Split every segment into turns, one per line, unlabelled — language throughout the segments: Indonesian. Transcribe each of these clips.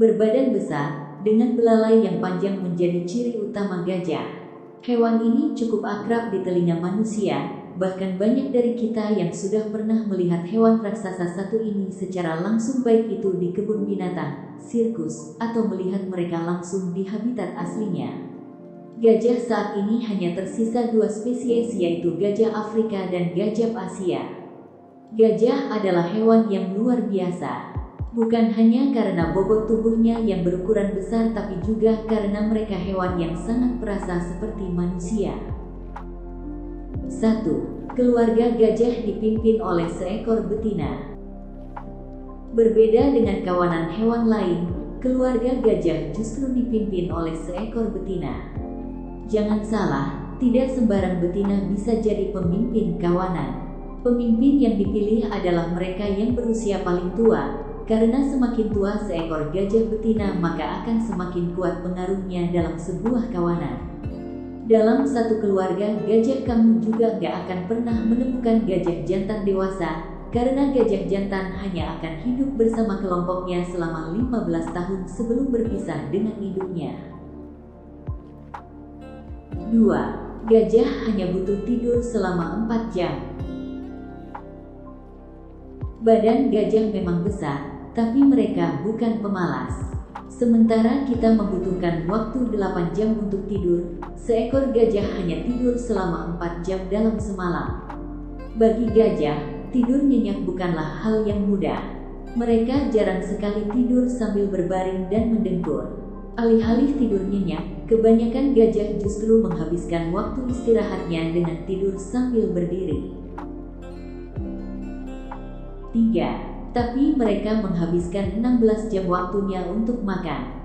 Berbadan besar, dengan belalai yang panjang menjadi ciri utama gajah. Hewan ini cukup akrab di telinga manusia, bahkan banyak dari kita yang sudah pernah melihat hewan raksasa satu ini secara langsung, baik itu di kebun binatang, sirkus, atau melihat mereka langsung di habitat aslinya. Gajah saat ini hanya tersisa dua spesies, yaitu gajah Afrika dan gajah Asia. Gajah adalah hewan yang luar biasa. Bukan hanya karena bobot tubuhnya yang berukuran besar, tapi juga karena mereka hewan yang sangat perasa seperti manusia. 1. Keluarga gajah dipimpin oleh seekor betina. Berbeda dengan kawanan hewan lain, keluarga gajah justru dipimpin oleh seekor betina. Jangan salah, tidak sembarang betina bisa jadi pemimpin kawanan. Pemimpin yang dipilih adalah mereka yang berusia paling tua. Karena semakin tua seekor gajah betina, maka akan semakin kuat pengaruhnya dalam sebuah kawanan. Dalam satu keluarga gajah, kamu juga gak akan pernah menemukan gajah jantan dewasa, karena gajah jantan hanya akan hidup bersama kelompoknya selama 15 tahun sebelum berpisah dengan induknya. 2. Gajah hanya butuh tidur selama 4 jam. Badan gajah memang besar, tapi mereka bukan pemalas. Sementara kita membutuhkan waktu 8 jam untuk tidur, seekor gajah hanya tidur selama 4 jam dalam semalam. Bagi gajah, tidur nyenyak bukanlah hal yang mudah. Mereka jarang sekali tidur sambil berbaring dan mendengkur. Alih-alih tidur nyenyak, kebanyakan gajah justru menghabiskan waktu istirahatnya dengan tidur sambil berdiri. 3. Tapi mereka menghabiskan 16 jam waktunya untuk makan.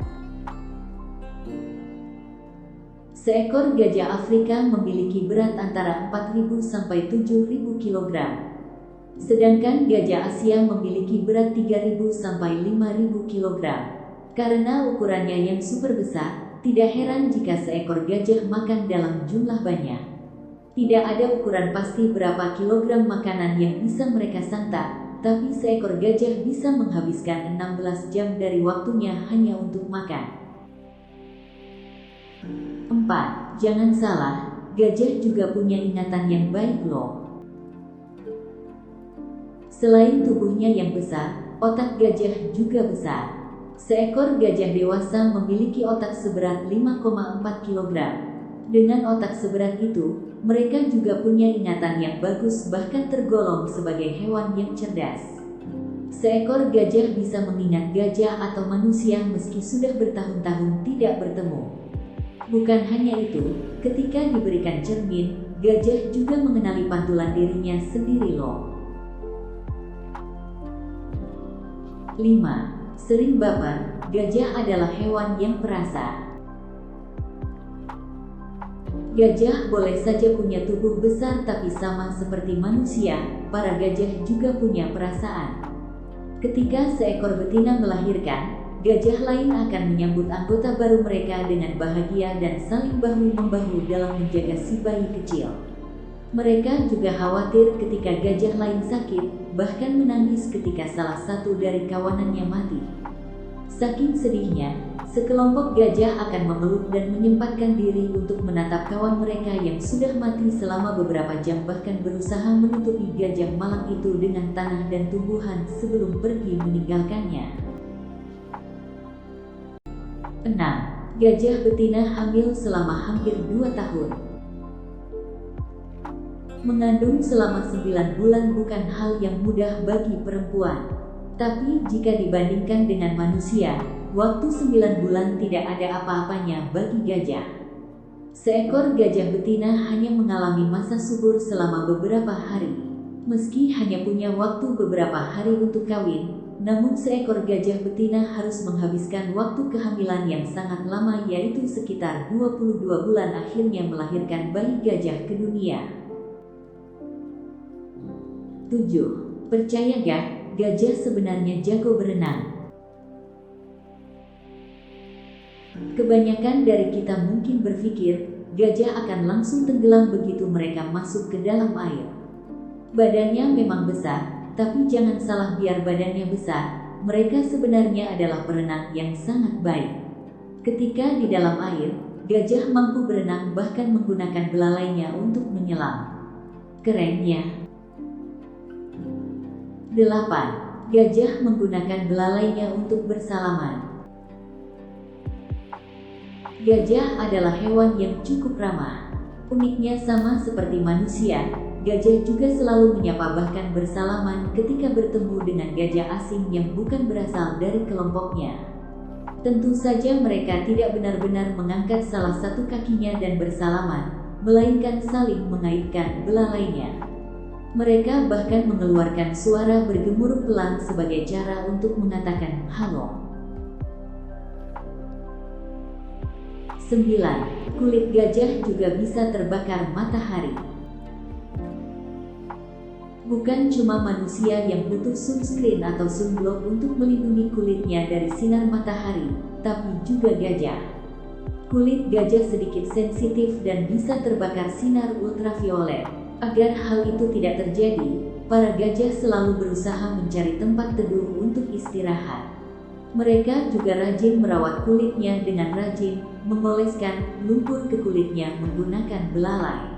Seekor gajah Afrika memiliki berat antara 4.000 sampai 7.000 kg. Sedangkan gajah Asia memiliki berat 3.000 sampai 5.000 kg. Karena ukurannya yang super besar, tidak heran jika seekor gajah makan dalam jumlah banyak. Tidak ada ukuran pasti berapa kilogram makanan yang bisa mereka santap, tapi seekor gajah bisa menghabiskan 16 jam dari waktunya hanya untuk makan. 4. Jangan salah, gajah juga punya ingatan yang baik loh. Selain tubuhnya yang besar, otak gajah juga besar. Seekor gajah dewasa memiliki otak seberat 5,4 kg. Dengan otak seberat itu, mereka juga punya ingatan yang bagus, bahkan tergolong sebagai hewan yang cerdas. Seekor gajah bisa mengingat gajah atau manusia meski sudah bertahun-tahun tidak bertemu. Bukan hanya itu, ketika diberikan cermin, gajah juga mengenali pantulan dirinya sendiri loh. 5. Sering baper, gajah adalah hewan yang perasa. Gajah boleh saja punya tubuh besar, tapi sama seperti manusia, para gajah juga punya perasaan. Ketika seekor betina melahirkan, gajah lain akan menyambut anggota baru mereka dengan bahagia dan saling bahu-membahu dalam menjaga si bayi kecil. Mereka juga khawatir ketika gajah lain sakit, bahkan menangis ketika salah satu dari kawanannya mati. Saking sedihnya, sekelompok gajah akan memeluk dan menyempatkan diri untuk menatap kawan mereka yang sudah mati selama beberapa jam, bahkan berusaha menutupi gajah malang itu dengan tanah dan tumbuhan sebelum pergi meninggalkannya. 6. Gajah betina hamil selama hampir 2 tahun. Mengandung selama 9 bulan bukan hal yang mudah bagi perempuan. Tapi jika dibandingkan dengan manusia, waktu 9 bulan tidak ada apa-apanya bagi gajah. Seekor gajah betina hanya mengalami masa subur selama beberapa hari. Meski hanya punya waktu beberapa hari untuk kawin, namun seekor gajah betina harus menghabiskan waktu kehamilan yang sangat lama, yaitu sekitar 22 bulan, akhirnya melahirkan bayi gajah ke dunia. 7. Percaya gak? Gajah sebenarnya jago berenang. Kebanyakan dari kita mungkin berpikir, gajah akan langsung tenggelam begitu mereka masuk ke dalam air. Badannya memang besar, tapi jangan salah, biar badannya besar, mereka sebenarnya adalah perenang yang sangat baik. Ketika di dalam air, gajah mampu berenang bahkan menggunakan belalainya untuk menyelam. Kerennya. 8. Gajah menggunakan belalainya untuk bersalaman. Gajah adalah hewan yang cukup ramah. Uniknya sama seperti manusia, gajah juga selalu menyapa bahkan bersalaman ketika bertemu dengan gajah asing yang bukan berasal dari kelompoknya. Tentu saja mereka tidak benar-benar mengangkat salah satu kakinya dan bersalaman, melainkan saling mengaitkan belalainya. Mereka bahkan mengeluarkan suara bergemuruh pelan sebagai cara untuk mengatakan halo. 9. Kulit gajah juga bisa terbakar matahari. Bukan cuma manusia yang butuh sunscreen atau sunblock untuk melindungi kulitnya dari sinar matahari, tapi juga gajah. Kulit gajah sedikit sensitif dan bisa terbakar sinar ultraviolet. Agar hal itu tidak terjadi, para gajah selalu berusaha mencari tempat teduh untuk istirahat. Mereka juga rajin merawat kulitnya dengan rajin, mengoleskan lumpur ke kulitnya menggunakan belalai.